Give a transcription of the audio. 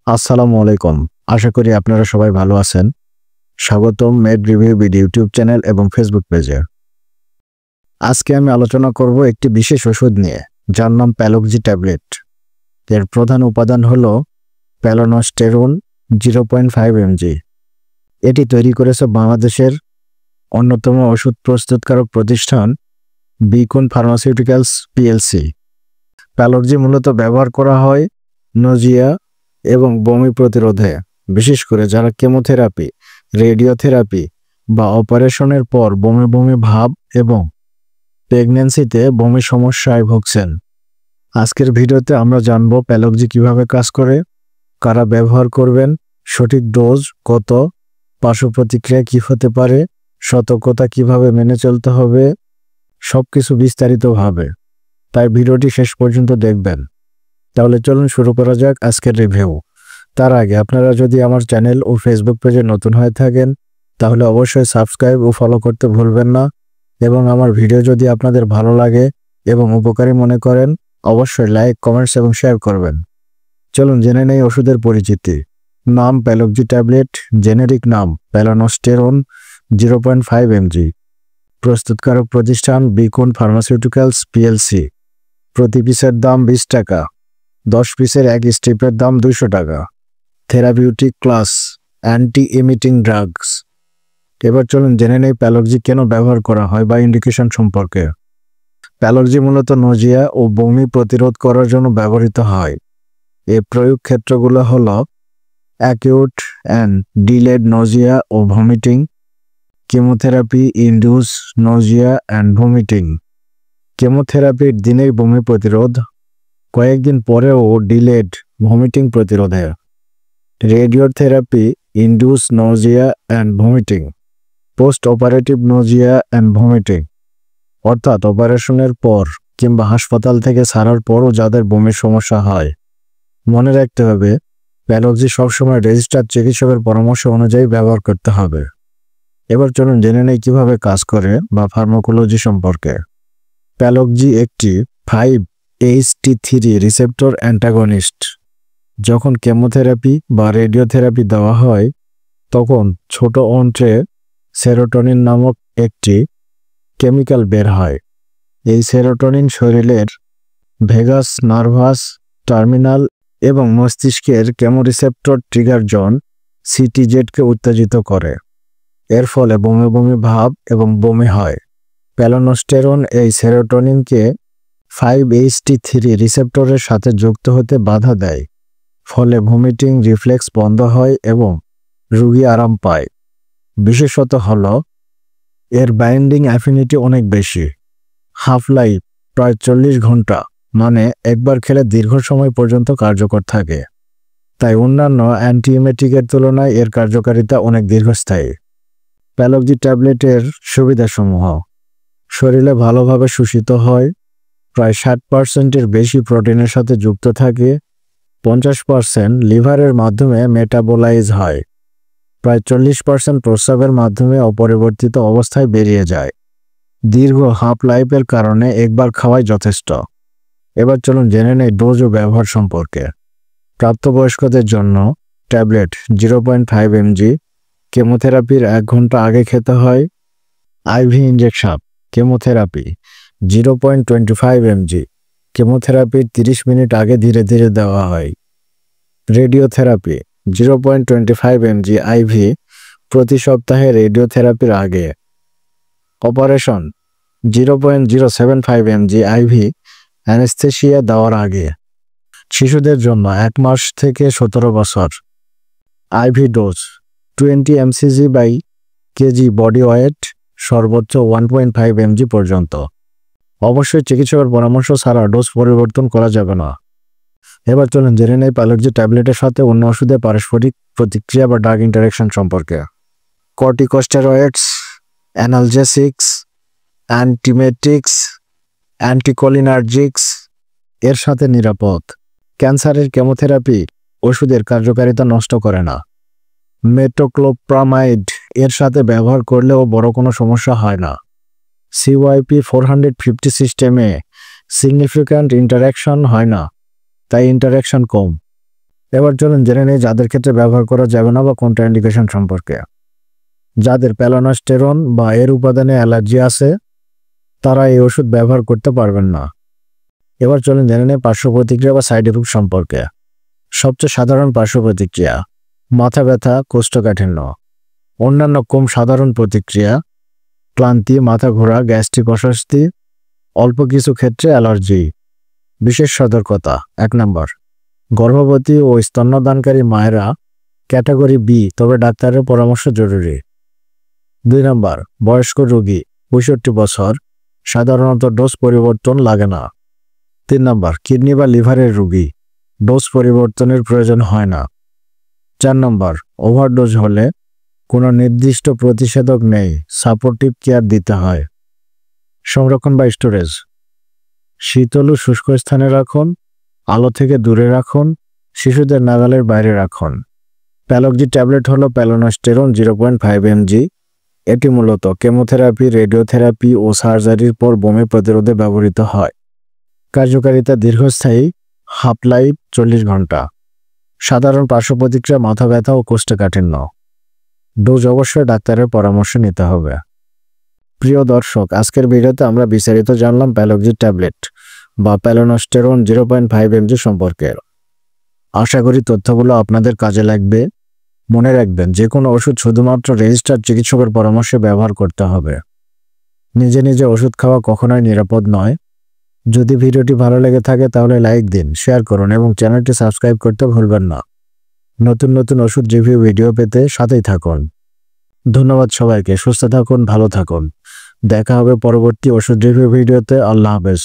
আসসালামু আলাইকুম। আশা করি আপনারা সবাই ভালো আছেন। স্বাগতম made review BD YouTube channel এবং ফেসবুক পেজে। আজকে আমি আলোচনা করব একটি বিশেষ ওষুধ নিয়ে, যার নাম প্যালক্সি ট্যাবলেট। এর প্রধান উপাদান হল প্যালোনোস্টেরন 0.5 mg। এটি তৈরি করেছে বাংলাদেশের অন্যতম ওষুধ প্রস্তুতকারক প্রতিষ্ঠান বিকুন ফার্মাসিউটিক্যালস পিএলসি। প্যালক্সি মূলত ব্যবহার করা হয় নজিয়া এবং বমি প্রতিরোধে, বিশেষ করে যারা কেমোথেরাপি, রেডিওথেরাপি বা অপারেশনের পর বমি বমি ভাব এবং প্রেগন্যান্সিতে বমির সমস্যায় ভুগছেন। আজকের ভিডিওতে আমরা জানব প্যালক্সি কিভাবে কাজ করে, কারা ব্যবহার করবেন, সঠিক ডোজ কত, পার্শ্ব প্রতিক্রিয়া কী হতে পারে, সতর্কতা কিভাবে মেনে চলতে হবে, সবকিছু বিস্তারিতভাবে। তাই ভিডিওটি শেষ পর্যন্ত দেখবেন। তাহলে চলুন শুরু করা যাক আজকের রিভিউ। তার আগে আপনারা যদি আমার চ্যানেল ও ফেসবুক পেজে নতুন হয়ে থাকেন তাহলে অবশ্যই সাবস্ক্রাইব ও ফলো করতে ভুলবেন না, এবং আমার ভিডিও যদি আপনাদের ভালো লাগে এবং উপকারী মনে করেন অবশ্যই লাইক, কমেন্টস এবং শেয়ার করবেন। চলুন জেনে নেই ওষুধের পরিচিতি। নাম প্যালক্সি ট্যাবলেট, জেনেরিক নাম প্যালোনোস্টেরন 0.5 mg। প্রস্তুতকারক প্রতিষ্ঠান বিকুন ফার্মাসিউটিক্যালস পিএলসি। প্রতি পিসের দাম 20 টাকা। 10 পিসের এক স্ট্রিপের দাম 200 টাকা। Therapeutic class anti emitting drugs. এবার চলুন জেনে নেই প্যালক্সি কেন ব্যবহার করা হয় বা ইন্ডিকেশন সম্পর্কে। প্যালক্সি মূলত নজিয়া ও বমি প্রতিরোধ করার জন্য ব্যবহৃত হয়। এর প্রয়োগ ক্ষেত্রগুলো হল অ্যাকিউট অ্যান্ড ডিলেড নজিয়া ও vomiting, chemotherapy induce nausea and vomiting. কেমোথেরাপির দিনেই বমি প্রতিরোধ, কয়েকদিন পরেও ডিলেড ভমিটিং প্রতিরোধে। Radiotherapy induce nausea and vomiting, post operative nausea and vomiting, অর্থাৎ অপারেশনের পর কিংবা হাসপাতাল থেকে ছাড়ার পরও যাদের বমির সমস্যা হয়। মনে রাখতে হবে প্যালক্সি সবসময় রেজিস্টার্ড চিকিৎসকের পরামর্শ অনুযায়ী ব্যবহার করতে হবে। এবার চলুন জেনে নেই কিভাবে কাজ করে বা ফার্মাকোলজি সম্পর্কে। প্যালক্সি একটি 5-HT3 রিসেপ্টর অ্যান্টাগনিস্ট। যখন কেমোথেরাপি বা রেডিওথেরাপি দেওয়া হয় তখন ছোট অন্ত্রে সেরোটোনিন নামক একটি কেমিক্যাল বের হয়। এই সেরোটোনিন শরীরের ভেগাস নার্ভাস টার্মিনাল এবং মস্তিষ্কের কেমোরিসেপ্টর ট্রিগার জোন সিটিজেডকে উত্তেজিত করে। এর ফলে বমি বমি ভাব এবং বমি হয়। প্যালোনোস্টেরন এই সেরোটোনিনকে 5-HT3 রিসেপ্টরের সাথে যুক্ত হতে বাধা দেয়, ফলে ভমিটিং রিফ্লেক্স বন্ধ হয় এবং রোগী আরাম পায়। বিশেষত হল এর বাইন্ডিং অ্যাফিনিটি অনেক বেশি। হাফ লাইফ প্রায় 40 ঘন্টা, মানে একবার খেলে দীর্ঘ সময় পর্যন্ত কার্যকর থাকে। তাই অন্যান্য অ্যান্টিএমেটিকের তুলনায় এর কার্যকারিতা অনেক দীর্ঘস্থায়ী। প্যালক্সি ট্যাবলেটের সুবিধাসমূহ: শরীরে ভালোভাবে শোষিত হয়, প্রায় 60%-এর বেশি প্রোটিনের সাথে যুক্ত থাকে, 50% লিভারের মাধ্যমে মেটাবোলাইজ হয়, প্রায় 40% প্রস্রাবের মাধ্যমে অপরিবর্তিত অবস্থায় বেরিয়ে যায়। দীর্ঘ হাফ লাইফের কারণে একবার খাওয়াই যথেষ্ট। এবার চলুন জেনে নেই ডোজ ও ব্যবহার সম্পর্কে। প্রাপ্তবয়স্কদের জন্য ট্যাবলেট 0.5 mg। কেমোথেরাপির 1 ঘন্টা আগে খেতে হয়। IV injection chemotherapy 0.25 mg। কেমোথেরাপির 30 মিনিট আগে ধীরে ধীরে দেওয়া হয়। রেডিওথেরাপি 0.25 mg আইভি, প্রতি সপ্তাহে রেডিওথেরাপির আগে। অপারেশন 0.075 mg আইভি, অ্যানেস্থেসিয়া দেওয়ার আগে। শিশুদের জন্য 1 মাস থেকে 17 বছর। Ivy dose 20 mcg/kg body weight, সর্বোচ্চ 1.5 mg পর্যন্ত। অবশ্যই চিকিৎসকের পরামর্শ ছাড়া ডোজ পরিবর্তন করা যাবে না। এবার চলুন জেনে নেই প্যালক্সি ট্যাবলেটের সাথে অন্য ওষুধের পারস্পরিক প্রতিক্রিয়া বা ড্রাগ ইন্টারেকশন সম্পর্কে। কর্টিকোস্টেরয়েডস, অ্যানালজেসিক্স, অ্যান্টিমেটিক্স, অ্যান্টিকোলিনার্জিক্স এর সাথে নিরাপদ। ক্যান্সারের কেমোথেরাপি ওষুধের কার্যকারিতা নষ্ট করে না। মেটোক্লোপ্রামাইড এর সাথে ব্যবহার করলেও বড় কোনো সমস্যা হয় না। CYP450 সিস্টেমে সিগনিফিক্যান্ট ইন্টারাকশন হয় না, তাই ইন্টারাকশন কম। এবার চলুন জেনে নিই যাদের ক্ষেত্রে ব্যবহার করা যাবে না বা কন্ট্রাইন্ডিকেশন সম্পর্কে। যাদের প্যালোনোস্টেরন বা এর উপাদানে অ্যালার্জি আছে তারা এই ওষুধ ব্যবহার করতে পারবেন না। এবার চলুন জেনে নিই পার্শ্ব প্রতিক্রিয়া বা সাইড ইফেক্ট সম্পর্কে। সবচেয়ে সাধারণ পার্শ্ব প্রতিক্রিয়া: মাথা ব্যথা, কোষ্ঠকাঠিন্য। অন্যান্য কম সাধারণ প্রতিক্রিয়া: ক্লান্তি, মাথা ঘোরা, গ্যাস্ট্রিক অস্বস্তি, অল্প কিছু ক্ষেত্রে অ্যালার্জি। বিশেষ সতর্কতা: 1 নম্বর, গর্ভবতী ও স্তন্যদানকারী মায়েরা ক্যাটাগরি বি, তবে ডাক্তারের পরামর্শ জরুরি। 2 নম্বর, বয়স্ক রোগী 65 বছর, সাধারণত ডোজ পরিবর্তন লাগে না। 3 নম্বর, কিডনি বা লিভারের রোগী, ডোজ পরিবর্তনের প্রয়োজন হয় না। 4 নম্বর, ওভারডোজ হলে কোনো নির্দিষ্ট প্রতিষেধক নেই, সাপোর্টিভ কেয়ার দিতে হয়। সংরক্ষণ বা স্টোরেজ: শীতল ও শুষ্ক স্থানে রাখুন, আলো থেকে দূরে রাখুন, শিশুদের নাগালের বাইরে রাখুন। প্যালক্সি ট্যাবলেট হলো প্যালোনোস্টেরন 0.5 mg। এটি মূলত কেমোথেরাপি, রেডিওথেরাপি ও সার্জারির পর বমি প্রতিরোধে ব্যবহৃত হয়। কার্যকারিতা দীর্ঘস্থায়ী, হাফ লাইফ 40 ঘন্টা। সাধারণ পার্শ্ব প্রতিক্রিয়া: মাথা ব্যথা ও কোষ্ঠকাঠিন্য। ডোজ অবশ্যই ডাক্তারের পরামর্শ নিতে হবে। প্রিয় দর্শক, আজকের ভিডিওতে আমরা বিস্তারিত জানলাম প্যালক্সি ট্যাবলেট বা প্যালোনোস্টেরন 0.5 mg সম্পর্কে। আশা করি তথ্যগুলো আপনাদের কাজে লাগবে। মনে রাখবেন, যে কোনো ওষুধ শুধুমাত্র রেজিস্টার্ড চিকিৎসকের পরামর্শে ব্যবহার করতে হবে। নিজে নিজে ওষুধ খাওয়া কখনোই নিরাপদ নয়। যদি ভিডিওটি ভালো লেগে থাকে তাহলে লাইক দিন, শেয়ার করুন এবং চ্যানেলটি সাবস্ক্রাইব করতে ভুলবেন না। নতুন নতুন ওষুধ রিভিউ ভিডিও পেতে সাথেই থাকুন। ধন্যবাদ সবাইকে। সুস্থ থাকুন, ভালো থাকুন। দেখা হবে পরবর্তী ওষুধ রিভিউ ভিডিওতে। আল্লাহ হাফেজ।